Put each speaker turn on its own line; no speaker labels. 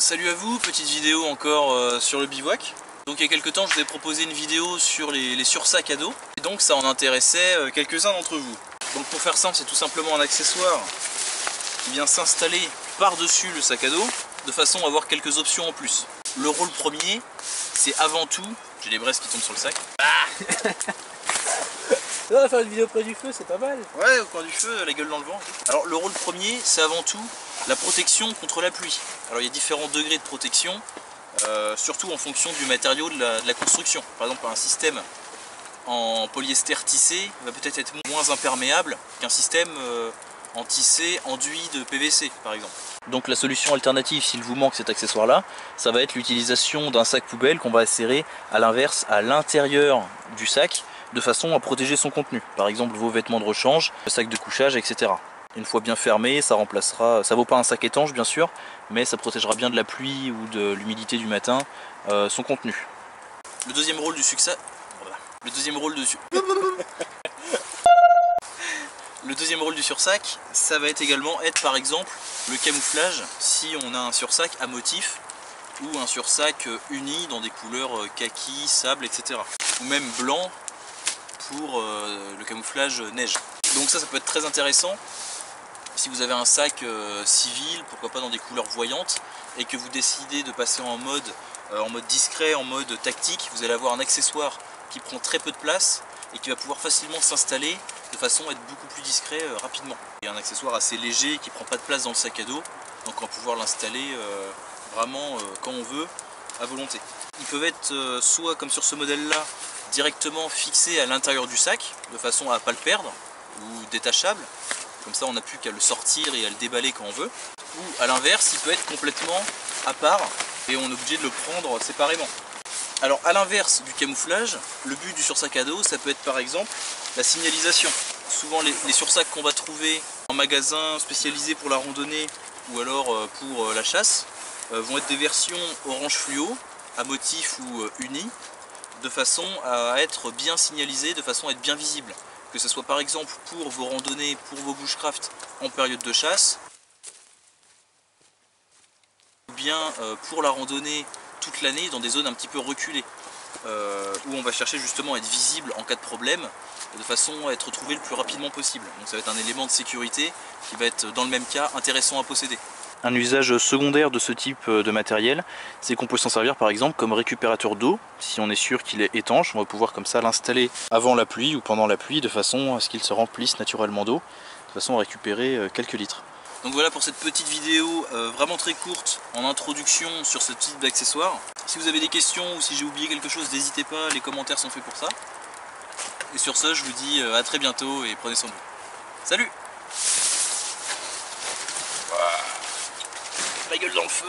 Salut à vous, petite vidéo encore sur le bivouac. Donc il y a quelques temps je vous ai proposé une vidéo sur les sursacs à dos. Et donc ça en intéressait quelques-uns d'entre vous. Donc pour faire simple, c'est tout simplement un accessoire qui vient s'installer par-dessus le sac à dos de façon à avoir quelques options en plus. Le rôle premier, c'est avant tout... J'ai les braises qui tombent sur le sac. Ah
on va faire une vidéo près du feu, c'est pas mal.
Ouais, au coin du feu, la gueule dans le vent. Alors le rôle premier, c'est avant tout la protection contre la pluie. Alors il y a différents degrés de protection, surtout en fonction du matériau de la construction. Par exemple, un système en polyester tissé va peut-être être moins imperméable qu'un système en tissé enduit de PVC par exemple. Donc la solution alternative, s'il vous manque cet accessoire là, ça va être l'utilisation d'un sac poubelle qu'on va insérer à l'inverse à l'intérieur du sac de façon à protéger son contenu. Par exemple vos vêtements de rechange, le sac de couchage, etc. Une fois bien fermé, ça remplacera, ça vaut pas un sac étanche bien sûr, mais ça protégera bien de la pluie ou de l'humidité du matin son contenu. Le deuxième rôle du succès... Le deuxième rôle de... Le deuxième rôle du sursac, ça va être également être par exemple le camouflage si on a un sursac à motif ou un sursac uni dans des couleurs kaki, sable, etc. Ou même blanc pour le camouflage neige. Donc ça peut être très intéressant si vous avez un sac civil, pourquoi pas dans des couleurs voyantes, et que vous décidez de passer en mode discret, en mode tactique, vous allez avoir un accessoire qui prend très peu de place et qui va pouvoir facilement s'installer de façon à être beaucoup plus discret rapidement. Il y a un accessoire assez léger qui prend pas de place dans le sac à dos, donc on va pouvoir l'installer vraiment quand on veut, à volonté. Ils peuvent être soit comme sur ce modèle là, directement fixés à l'intérieur du sac, de façon à ne pas le perdre, ou détachable, comme ça on n'a plus qu'à le sortir et à le déballer quand on veut. Ou à l'inverse, il peut être complètement à part et on est obligé de le prendre séparément. Alors à l'inverse du camouflage, le but du sursac à dos, ça peut être par exemple la signalisation. Souvent les sursacs qu'on va trouver en magasin spécialisé pour la randonnée ou alors pour la chasse vont être des versions orange fluo, à motif ou uni, de façon à être bien signalisés, de façon à être bien visible. Que ce soit par exemple pour vos randonnées, pour vos bushcraft en période de chasse, ou bien pour la randonnée toute l'année dans des zones un petit peu reculées, où on va chercher justement à être visible en cas de problème, de façon à être trouvé le plus rapidement possible. Donc ça va être un élément de sécurité qui va être dans le même cas intéressant à posséder. Un usage secondaire de ce type de matériel, c'est qu'on peut s'en servir par exemple comme récupérateur d'eau. Si on est sûr qu'il est étanche, on va pouvoir comme ça l'installer avant la pluie ou pendant la pluie de façon à ce qu'il se remplisse naturellement d'eau, de façon à récupérer quelques litres. Donc voilà pour cette petite vidéo vraiment très courte en introduction sur ce type d'accessoire. Si vous avez des questions ou si j'ai oublié quelque chose, n'hésitez pas, les commentaires sont faits pour ça. Et sur ce, je vous dis à très bientôt et prenez soin de vous. Salut! La gueule dans le feu.